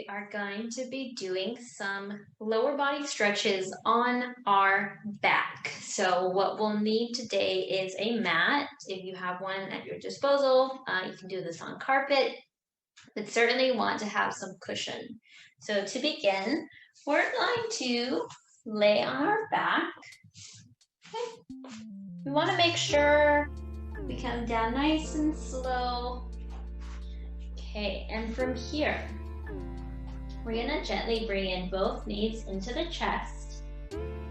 are going to be doing some lower body stretches on our back. So what we'll need today is a mat. If you have one at your disposal, you can do this on carpet, but certainly want to have some cushion. So to begin, we're going to lay on our back. Okay. We want to make sure we come down nice and slow. Okay, and from here, we're gonna gently bring in both knees into the chest.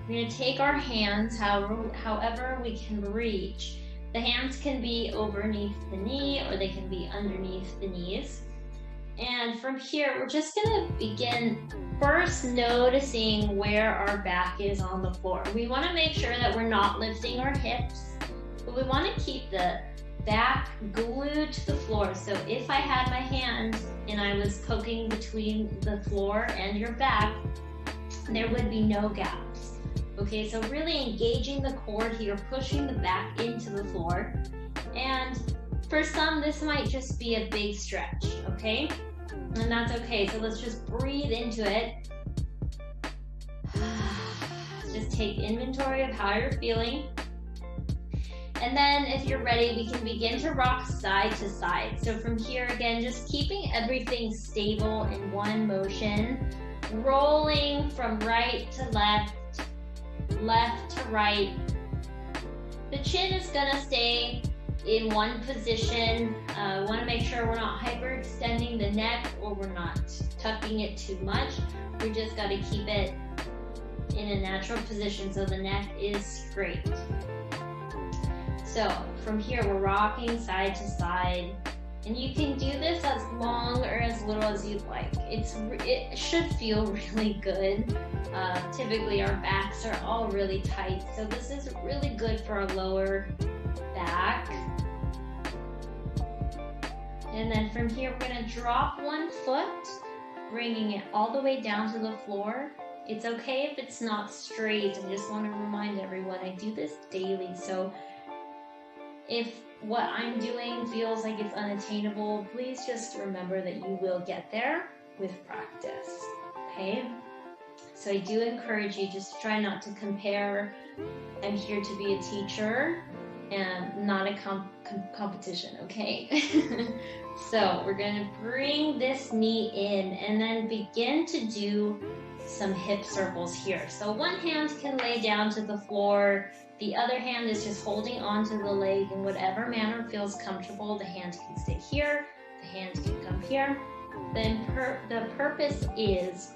We're gonna take our hands however we can reach. The hands can be underneath the knee or they can be underneath the knees. And from here, we're just gonna begin first noticing where our back is on the floor. We wanna make sure that we're not lifting our hips, but we wanna keep the back glued to the floor. So if I had my hand and I was poking between the floor and your back, there would be no gaps. Okay, so really engaging the core here, pushing the back into the floor. And for some, this might just be a big stretch, okay? And that's okay, so let's just breathe into it. Just take inventory of how you're feeling. And then if you're ready, we can begin to rock side to side. So from here, again, just keeping everything stable in one motion, rolling from right to left, left to right. The chin is gonna stay in one position. We wanna make sure we're not hyperextending the neck or we're not tucking it too much. We just gotta keep it in a natural position so the neck is straight. So from here, we're rocking side to side, and you can do this as long or as little as you'd like. It should feel really good. Typically our backs are all really tight, so this is really good for our lower back. And then from here, we're gonna drop one foot, bringing it all the way down to the floor. It's okay if it's not straight. I just want to remind everyone, I do this daily, so if what I'm doing feels like it's unattainable, please just remember that you will get there with practice, okay? So I do encourage you just to try not to compare. I'm here to be a teacher and not a competition, okay? So we're gonna bring this knee in and then begin to do some hip circles here. So one hand can lay down to the floor. The other hand is just holding onto the leg in whatever manner feels comfortable. The hand can stay here, the hand can come here. Then the purpose is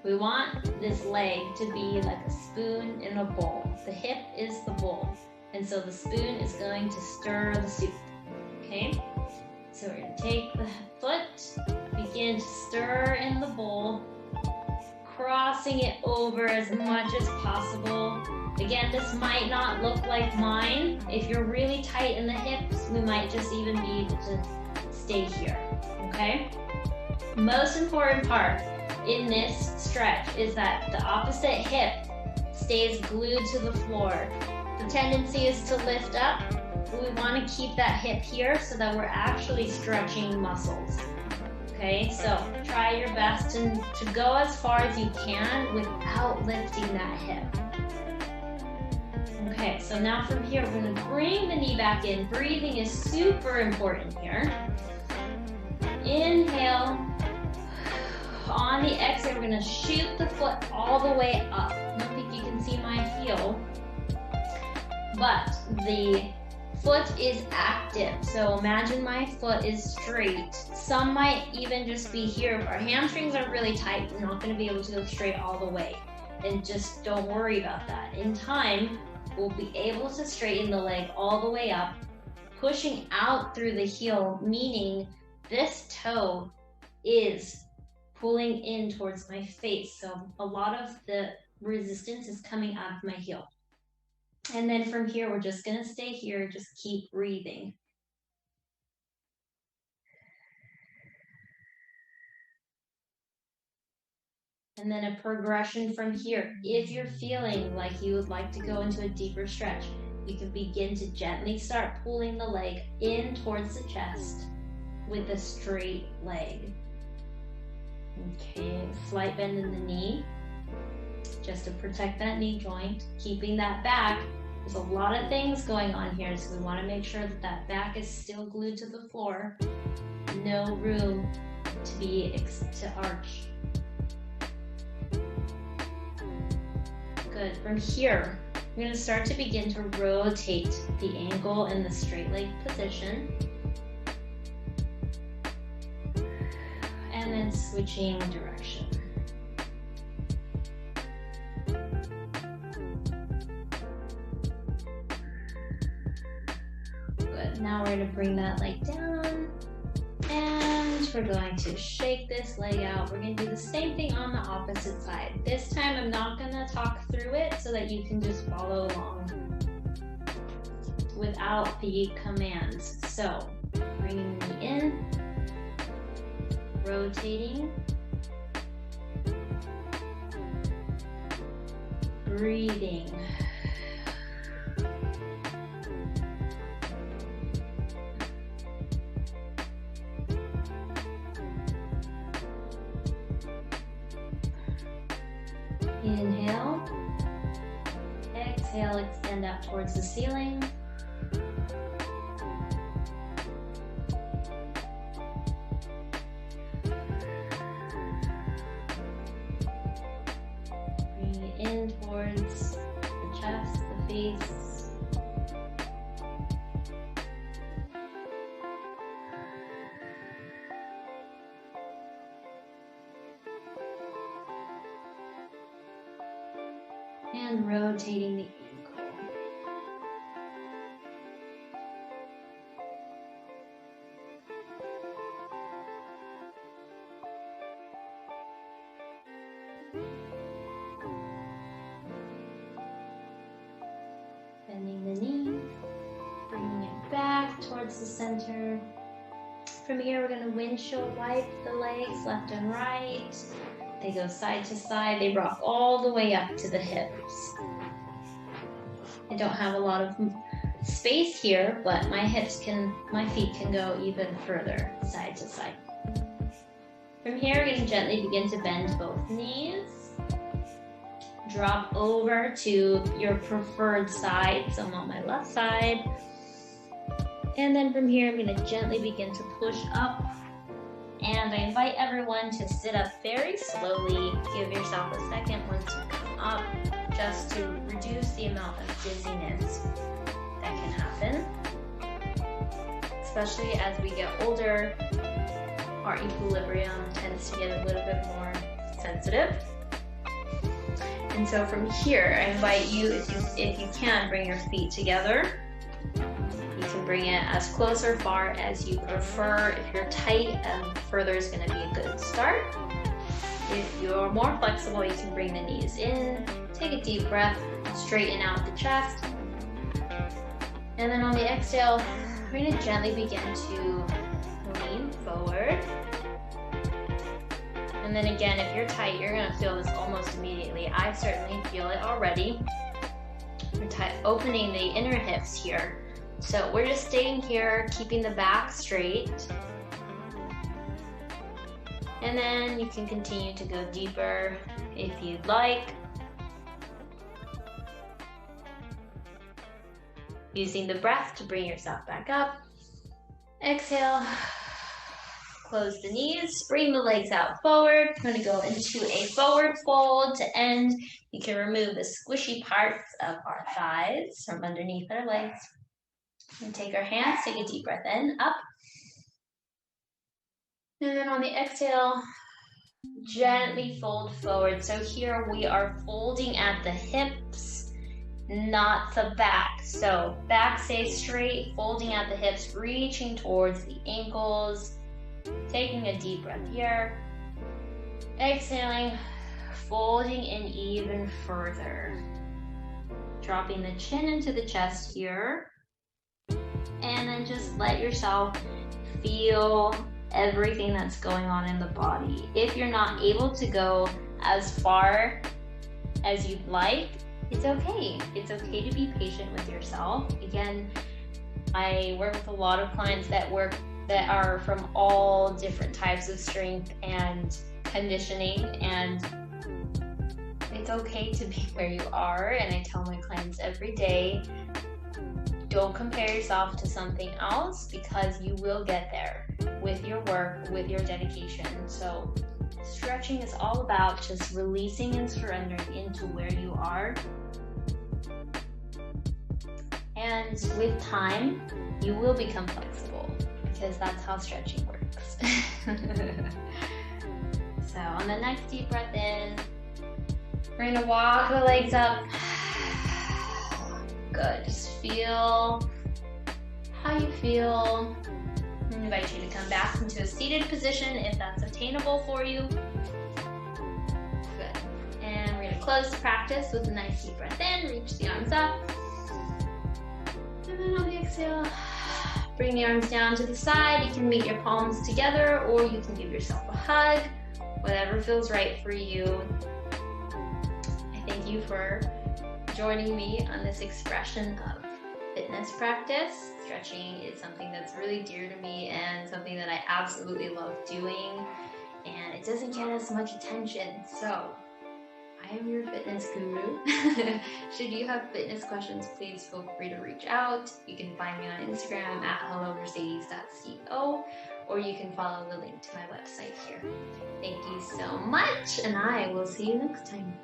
we want this leg to be like a spoon in a bowl. The hip is the bowl, and so the spoon is going to stir the soup, okay? So we're gonna take the foot, begin to stir in the bowl, crossing it over as much as possible. Again, this might not look like mine. If you're really tight in the hips, we might just even be able to stay here, okay? Most important part in this stretch is that the opposite hip stays glued to the floor. The tendency is to lift up, but we want to keep that hip here so that we're actually stretching muscles. Okay, so try your best to go as far as you can without lifting that hip. Okay, so now from here, we're gonna bring the knee back in. Breathing is super important here. Inhale. On the exhale, we're gonna shoot the foot all the way up. I don't think you can see my heel, but the foot is active. So imagine my foot is straight. Some might even just be here. If our hamstrings are really tight, we're not gonna be able to go straight all the way. And just don't worry about that. In time, we'll be able to straighten the leg all the way up, pushing out through the heel, meaning this toe is pulling in towards my face. So a lot of the resistance is coming out of my heel. And then from here, we're just gonna stay here, just keep breathing. And then a progression from here. If you're feeling like you would like to go into a deeper stretch, you can begin to gently start pulling the leg in towards the chest with a straight leg. Okay, slight bend in the knee, just to protect that knee joint, keeping that back. There's a lot of things going on here, so we want to make sure that that back is still glued to the floor. No room to arch. Good. From here, we're going to start to begin to rotate the ankle in the straight leg position. And then switching direction. Good. Now we're going to bring that leg down. And we're going to shake this leg out. We're going to do the same thing on the opposite side. This time I'm not going to talk through it so that you can just follow along without the commands. So, bringing the knee in, rotating, breathing. Inhale, exhale, extend out towards the ceiling. Bring it in towards the chest, the face. And rotating the ankle. Bending the knee, bringing it back towards the center. From here, we're going to windshield wipe the legs left and right. They go side to side. They rock all the way up to the hips. I don't have a lot of space here, but my feet can go even further side to side. From here, we're going to gently begin to bend both knees. Drop over to your preferred side. So I'm on my left side. And then from here, I'm going to gently begin to push up. And I invite everyone to sit up very slowly. Give yourself a second once you come up, just to reduce the amount of dizziness that can happen. Especially as we get older, our equilibrium tends to get a little bit more sensitive. And so from here, I invite you, if you can, bring your feet together. You can bring it as close or far as you prefer. If you're tight, further is going to be a good start. If you're more flexible, you can bring the knees in. Take a deep breath, straighten out the chest. And then on the exhale, we're going to gently begin to lean forward. And then again, if you're tight, you're going to feel this almost immediately. I certainly feel it already. We're opening the inner hips here. So we're just staying here, keeping the back straight. And then you can continue to go deeper if you'd like. Using the breath to bring yourself back up. Exhale. Close the knees, bring the legs out forward. We're going to go into a forward fold to end. You can remove the squishy parts of our thighs from underneath our legs. And take our hands, take a deep breath in, up. And then on the exhale, gently fold forward. So here we are folding at the hips, not the back. So back stays straight, folding at the hips, reaching towards the ankles. Taking a deep breath here. Exhaling, folding in even further. Dropping the chin into the chest here. And then just let yourself feel everything that's going on in the body. If you're not able to go as far as you'd like, it's okay. It's okay to be patient with yourself. Again, I work with a lot of clients that are from all different types of strength and conditioning, and it's okay to be where you are. And I tell my clients every day, don't compare yourself to something else, because you will get there with your work, with your dedication. So stretching is all about just releasing and surrendering into where you are. And with time, you will become flexible, because that's how stretching works. So on the next deep breath in, we're gonna walk the legs up. Good, just feel how you feel. I invite you to come back into a seated position if that's attainable for you. Good, and we're gonna close the practice with a nice deep breath in, reach the arms up. And then on the exhale, bring the arms down to the side. You can meet your palms together, or you can give yourself a hug, whatever feels right for you. I thank you for joining me on this expression of fitness practice. Stretching is something that's really dear to me and something that I absolutely love doing, and it doesn't get as much attention. So I am your fitness guru. Should you have fitness questions, please feel free to reach out. You can find me on Instagram at hellomercedes.co, or you can follow the link to my website here. Thank you so much, and I will see you next time.